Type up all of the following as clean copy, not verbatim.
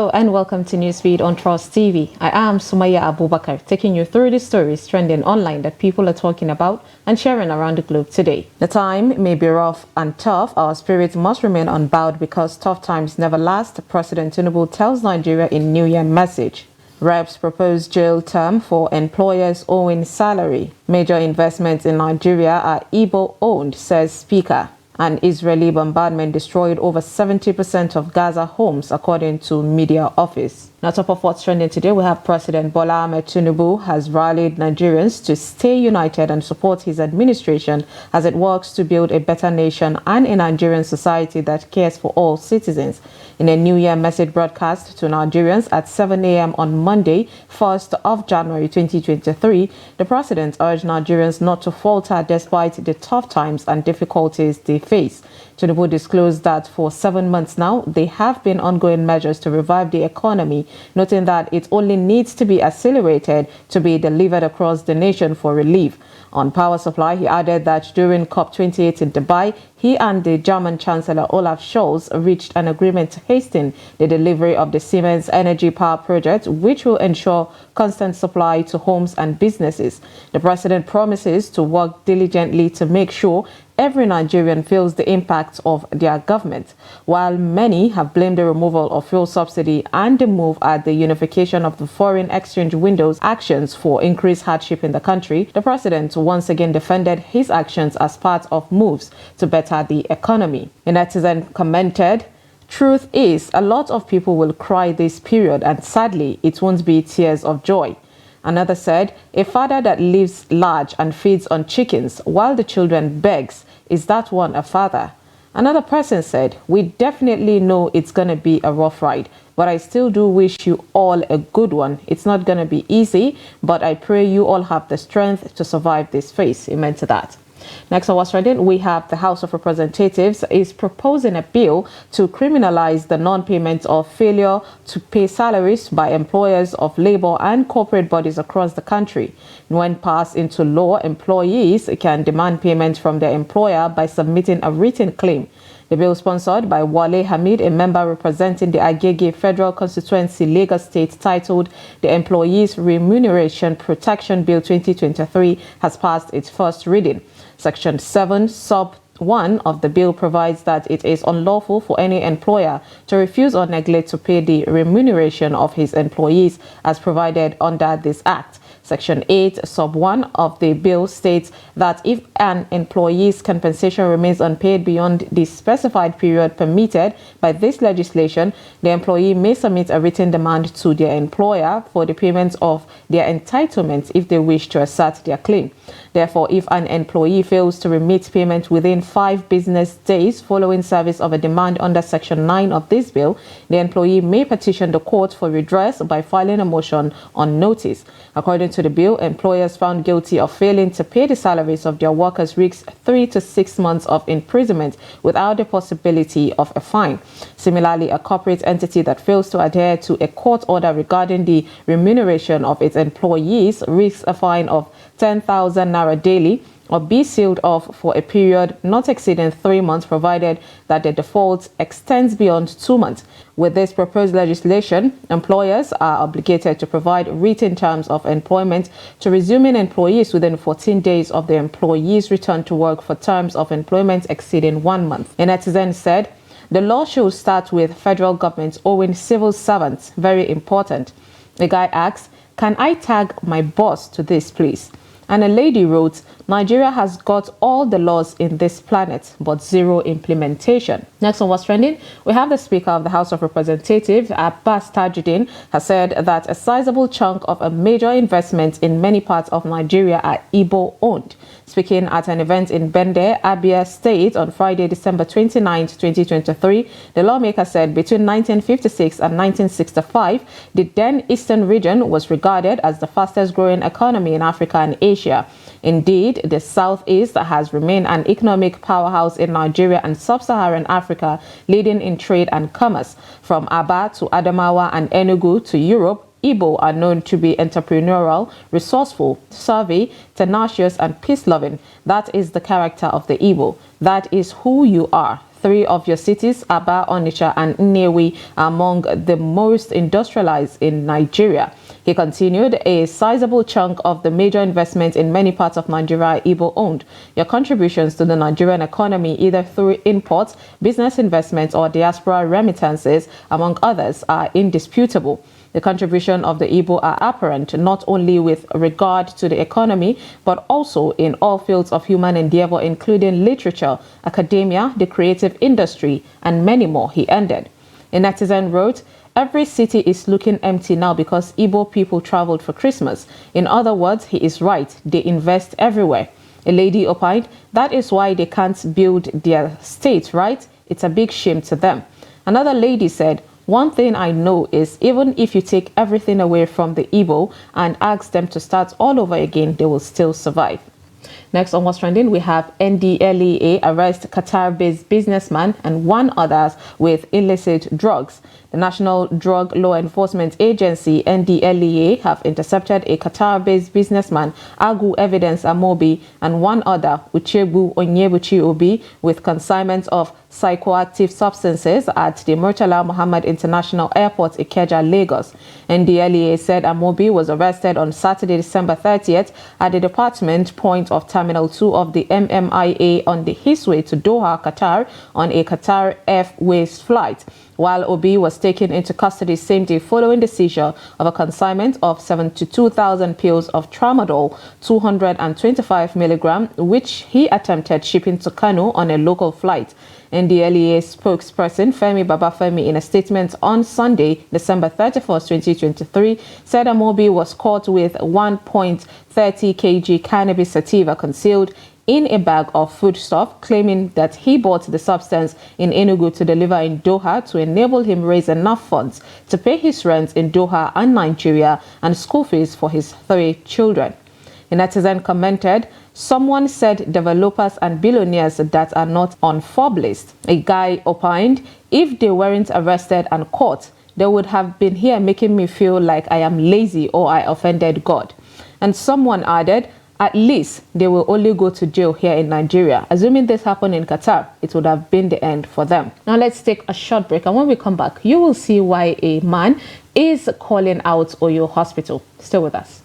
Hello and welcome to Newsfeed on Trust TV. I am Sumaya Abubakar, taking you through the stories trending online that people are talking about and sharing around the globe today. The time may be rough and tough. Our spirits must remain unbowed because tough times never last, President Tinubu tells Nigeria in New Year message. Reps propose jail term for employers owing salary. Major investments in Nigeria are Igbo-owned, says Speaker. An Israeli bombardment destroyed over 70% of Gaza homes, according to media office. Now, top of what's trending today, we have President Bola Ahmed Tinubu has rallied Nigerians to stay united and support his administration as it works to build a better nation and a Nigerian society that cares for all citizens. In a New Year message broadcast to Nigerians at 7 a.m. on Monday, 1st of January 2023, the president urged Nigerians not to falter despite the tough times and difficulties they face. Tinubu disclosed that for 7 months now, there have been ongoing measures to revive the economy, noting that it only needs to be accelerated to be delivered across the nation for relief. On power supply, he added that during COP28 in Dubai, he and the German Chancellor Olaf Scholz reached an agreement to hasten the delivery of the Siemens Energy Power Project, which will ensure constant supply to homes and businesses. The president promises to work diligently to make sure every Nigerian feels the impact of their government. While many have blamed the removal of fuel subsidy and the move at the unification of the foreign exchange windows actions for increased hardship in the country, the president once again defended his actions as part of moves to better the economy. A netizen commented, "Truth is, a lot of people will cry this period and sadly, it won't be tears of joy." Another said, "A father that lives large and feeds on chickens while the children begs, is that one a father?" Another person said, "We definitely know it's going to be a rough ride, but I still do wish you all a good one. It's not going to be easy, but I pray you all have the strength to survive this phase." Amen to that. Next on what's trending, we have the House of Representatives is proposing a bill to criminalize the non-payment of failure to pay salaries by employers of labor and corporate bodies across the country. When passed into law, employees can demand payment from their employer by submitting a written claim. The bill, sponsored by Wale Hamid, a member representing the Agege Federal Constituency, Lagos State, titled the Employees Remuneration Protection Bill 2023, has passed its first reading. Section 7, Sub 1 of the bill provides that it is unlawful for any employer to refuse or neglect to pay the remuneration of his employees as provided under this act. Section 8, Sub 1 of the bill states that if an employee's compensation remains unpaid beyond the specified period permitted by this legislation, the employee may submit a written demand to their employer for the payment of their entitlements if they wish to assert their claim. Therefore, if an employee fails to remit payment within 5 business days following service of a demand under Section 9 of this bill, the employee may petition the court for redress by filing a motion on notice. According to the bill, employers found guilty of failing to pay the salaries of their workers risk 3 to 6 months of imprisonment without the possibility of a fine. Similarly, a corporate entity that fails to adhere to a court order regarding the remuneration of its employees risks a fine of 10,000 naira daily or be sealed off for a period not exceeding 3 months, provided that the default extends beyond 2 months. With this proposed legislation, employers are obligated to provide written terms of employment to resuming employees within 14 days of the employee's return to work for terms of employment exceeding 1 month. A netizen said, "The law should start with federal government owing civil servants. Very important." The guy asks, "Can I tag my boss to this, please?" And a lady wrote, "Nigeria has got all the laws in this planet, but zero implementation." Next on what's trending, we have the Speaker of the House of Representatives, Abbas Tajuddin, has said that a sizable chunk of a major investment in many parts of Nigeria are Igbo-owned. Speaking at an event in Bende, Abia State on Friday, December 29, 2023, the lawmaker said between 1956 and 1965, the then Eastern region was regarded as the fastest growing economy in Africa and Asia. Indeed, the Southeast has remained an economic powerhouse in Nigeria and sub-Saharan Africa, leading in trade and commerce. From Aba to Adamawa and Enugu to Europe, Igbo are known to be entrepreneurial, resourceful, savvy, tenacious, and peace-loving. That is the character of the Igbo. That is who you are. Three of your cities, Aba, Onitsha, and Nnewi, are among the most industrialized in Nigeria. He continued, a sizable chunk of the major investments in many parts of Nigeria are Igbo-owned. Your contributions to the Nigerian economy, either through imports, business investments, or diaspora remittances, among others, are indisputable. The contribution of the Igbo are apparent not only with regard to the economy, but also in all fields of human endeavor, including literature, academia, the creative industry, and many more, he ended. A netizen wrote, every city is looking empty now because Igbo people traveled for Christmas. In other words, he is right. They invest everywhere. A lady opined, that is why they can't build their state, right? It's a big shame to them. Another lady said, one thing I know is even if you take everything away from the Igbo and ask them to start all over again, they will still survive. Next on What's Trending, we have NDLEA arrest Qatar-based businessman and one others with illicit drugs. The National Drug Law Enforcement Agency, NDLEA, have intercepted a Qatar-based businessman, Agu Evidence Amobi, and one other, Uchebu Onyebuchi Obi, with consignment of psychoactive substances at the Murtala Muhammad International Airport, Ikeja, Lagos. NDLEA said Amobi was arrested on Saturday, December 30th at the department point of Terminal 2 of the MMIA on his way to Doha, Qatar, on a Qatar Airways flight, while Obi was taken into custody same day following the seizure of a consignment of 72,000 pills of tramadol, 225 milligram, which he attempted shipping to Kano on a local flight. NDLEA spokesperson Femi Babafemi, in a statement on Sunday, December 31st, 2023, said Amobi was caught with 1.30 kg cannabis sativa concealed in a bag of foodstuff, claiming that he bought the substance in Enugu to deliver in Doha to enable him raise enough funds to pay his rent in Doha and Nigeria and school fees for his 3 children. A netizen commented, someone said developers and billionaires that are not on FOB list. A guy opined, if they weren't arrested and caught, they would have been here making me feel like I am lazy or I offended God. And someone added, at least they will only go to jail here in Nigeria. Assuming this happened in Qatar, it would have been the end for them. Now let's take a short break, and when we come back, you will see why a man is calling out Oyo Hospital. Stay with us.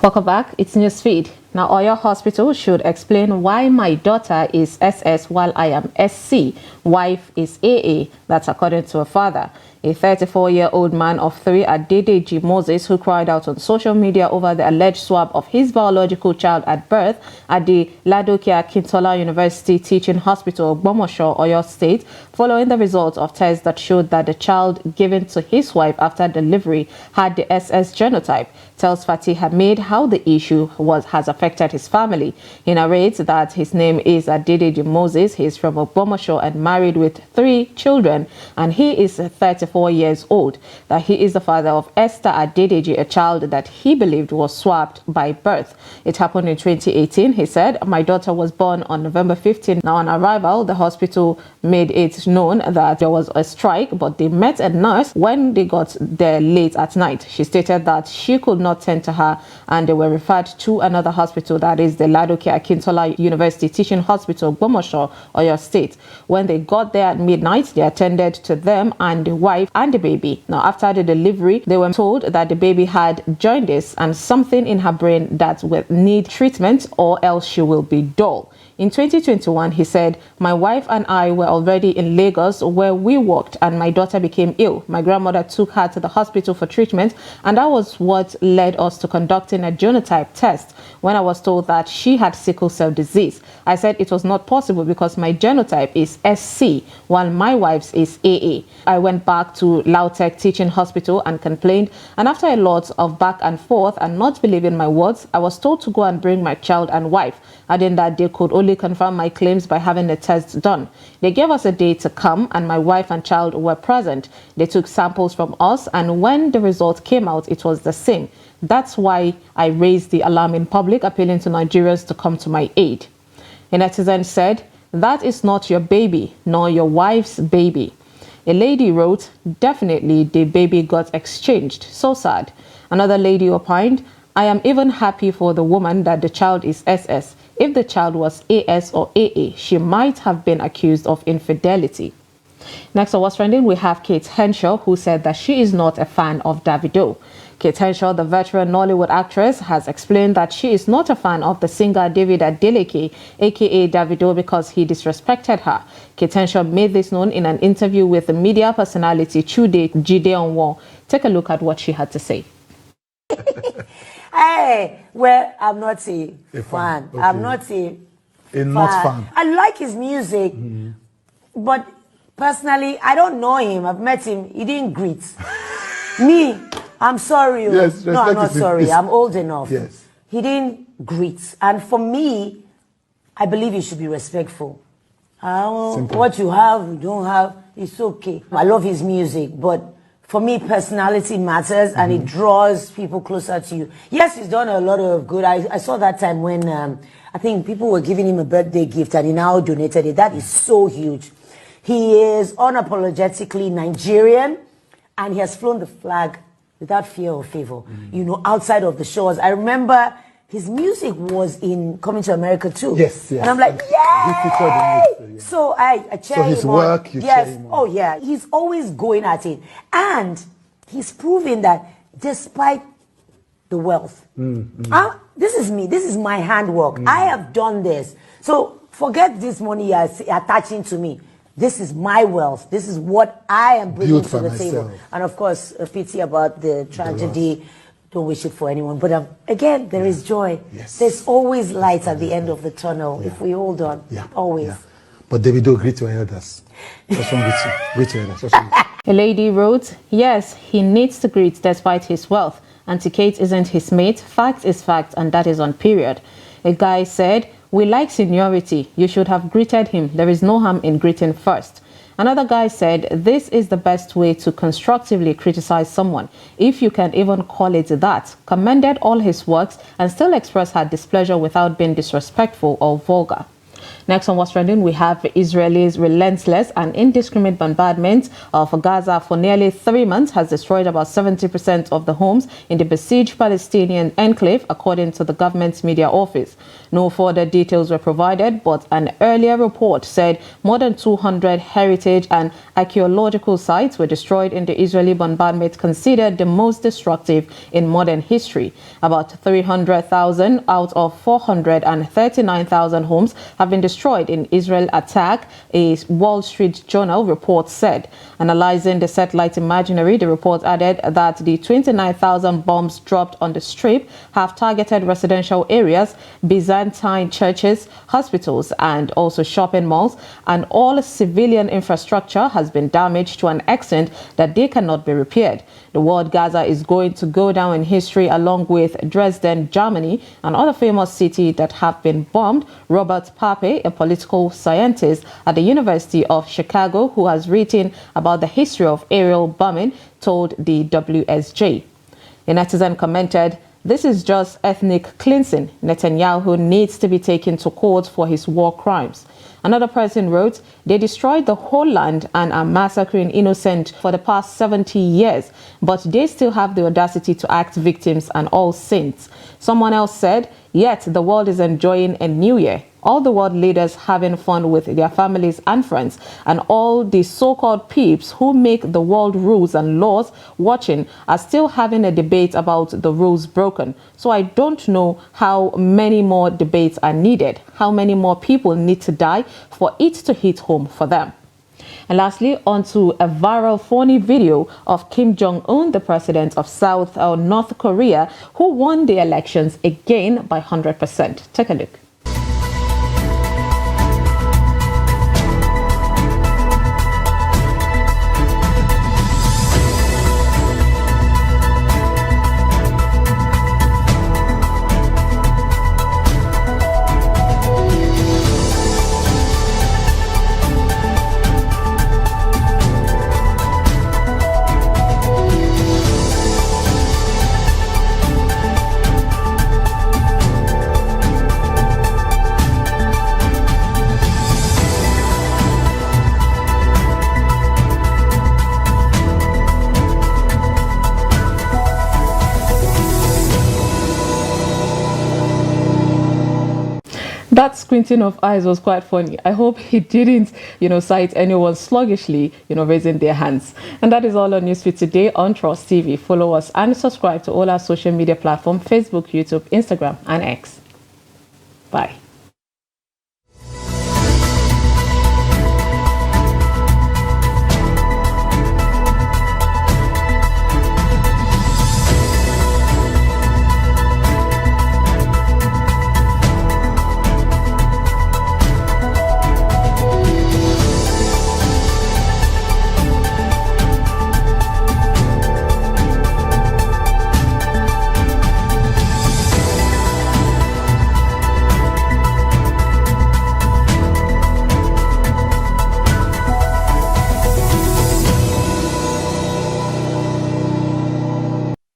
Welcome back. It's Newsfeed. Now, Oyo Hospital should explain why my daughter is SS while I am SC. Wife is AA. That's according to her father. A 34-year-old man of 3, Adedeji Moses, who cried out on social media over the alleged swab of his biological child at birth at the Ladoke Akintola University Teaching Hospital, Ogbomoso, Oyo State, following the results of tests that showed that the child given to his wife after delivery had the SS genotype, tells Fatih Hamid how the issue has affected his family. He narrates that his name is Adedeji Moses. He is from Ogbomoso and married with 3 children, and he is 34 years old, that he is the father of Esther Adedeji, a child that he believed was swapped by birth. It happened in 2018, he said. My daughter was born on November 15. Now, on arrival, the hospital made it known that there was a strike, but they met a nurse when they got there late at night. She stated that she could not tend to her, and they were referred to another hospital, that is the Ladoke Akintola University Teaching Hospital, Ogbomoso, Oyo State. When they got there at midnight, they attended to them and the wife and the baby. Now, after the delivery, they were told that the baby had jaundice and something in her brain that would need treatment or else she will be dull. In 2021, he said, my wife and I were already in Lagos where we worked, and my daughter became ill. My grandmother took her to the hospital for treatment, and that was what led us to conducting a genotype test when I was told that she had sickle cell disease. I said it was not possible because my genotype is SC, while my wife's is AA. I went back to Lautech Teaching Hospital and complained, and after a lot of back and forth and not believing my words, I was told to go and bring my child and wife, adding that they could only fully confirmed my claims by having the test done. They gave us a day to come, and my wife and child were present. They took samples from us, and when the result came out, it was the same. That's why I raised the alarm in public, appealing to Nigerians to come to my aid. A netizen said, "That is not your baby, nor your wife's baby." A lady wrote, "Definitely the baby got exchanged. So sad." Another lady opined, "I am even happy for the woman that the child is SS. If the child was AS or AA, she might have been accused of infidelity." Next on What's Trending, we have Kate Henshaw, who said that she is not a fan of Davido. Kate Henshaw, the veteran Nollywood actress, has explained that she is not a fan of the singer David Adeleke, aka Davido, because he disrespected her. Kate Henshaw made this known in an interview with the media personality Chude Gideonwo. Take a look at what she had to say. Hey, well, I'm not a fan. Okay. I'm not a not fan. I like his music, but personally, I don't know him. I've met him. He didn't greet me. I'm sorry. Yes, no, I'm not sorry. I'm old enough. Yes. He didn't greet. And for me, I believe you should be respectful. What you have, you don't have, it's okay. I love his music, but for me, personality matters, and it draws people closer to you. Yes, he's done a lot of good. I saw that time when I think people were giving him a birthday gift, and he now donated it. That is so huge. He is unapologetically Nigerian, and he has flown the flag without fear or favor, outside of the shores. I remember his music was in Coming to America too. Yes. And I'm like, yay! So I cheer him on. So his work, you cheer him on. Oh yeah, he's always going at it. And he's proving that despite the wealth, this is me, this is my handwork. I have done this. So forget this money you're attaching to me. This is my wealth. This is what I am bringing to the table. And of course, a pity about the tragedy. Don't wish it for anyone. But again, there is joy. Yes. There's always light at the end of the tunnel if we hold on. Always. But Davido, greet your elders. What's wrong with you? Greet your elders. A lady wrote, "Yes, he needs to greet despite his wealth. Auntie Kate isn't his mate. Fact is fact, and that is on period." A guy said, "We like seniority. You should have greeted him. There is no harm in greeting first." Another guy said, "This is the best way to constructively criticize someone, if you can even call it that." Commended all his works and still expressed her displeasure without being disrespectful or vulgar. Next on What's Trending, we have Israel's relentless and indiscriminate bombardment of Gaza for nearly 3 months has destroyed about 70% of the homes in the besieged Palestinian enclave, according to the government's media office. No further details were provided, but an earlier report said more than 200 heritage and archaeological sites were destroyed in the Israeli bombardment, considered the most destructive in modern history. About 300,000 out of 439,000 homes have been destroyed in Israel attack, a Wall Street Journal report said. Analyzing the satellite imagery, the report added that the 29,000 bombs dropped on the Strip have targeted residential areas, Byzantine churches, hospitals, and also shopping malls, and all civilian infrastructure has been damaged to an extent that they cannot be repaired. The word Gaza is going to go down in history along with Dresden, Germany, and other famous cities that have been bombed. Robert Pape, a political scientist at the University of Chicago who has written about the history of aerial bombing, told the WSJ. A netizen commented, "This is just ethnic cleansing. Netanyahu needs to be taken to court for his war crimes." Another person wrote, "They destroyed the whole land and are massacring innocent for the past 70 years, but they still have the audacity to act victims and all saints." Someone else said, "Yet the world is enjoying a new year. All the world leaders having fun with their families and friends, and all the so-called peeps who make the world rules and laws watching are still having a debate about the rules broken. So I don't know how many more debates are needed, how many more people need to die for it to hit home for them." And lastly, onto a viral phony video of Kim Jong-un, the president of North Korea, who won the elections again by 100%. Take a look. That squinting of eyes was quite funny. I hope he didn't, cite anyone sluggishly, raising their hands. And that is all on Newsfeed today on Trust TV. Follow us and subscribe to all our social media platforms, Facebook, YouTube, Instagram, and X. Bye.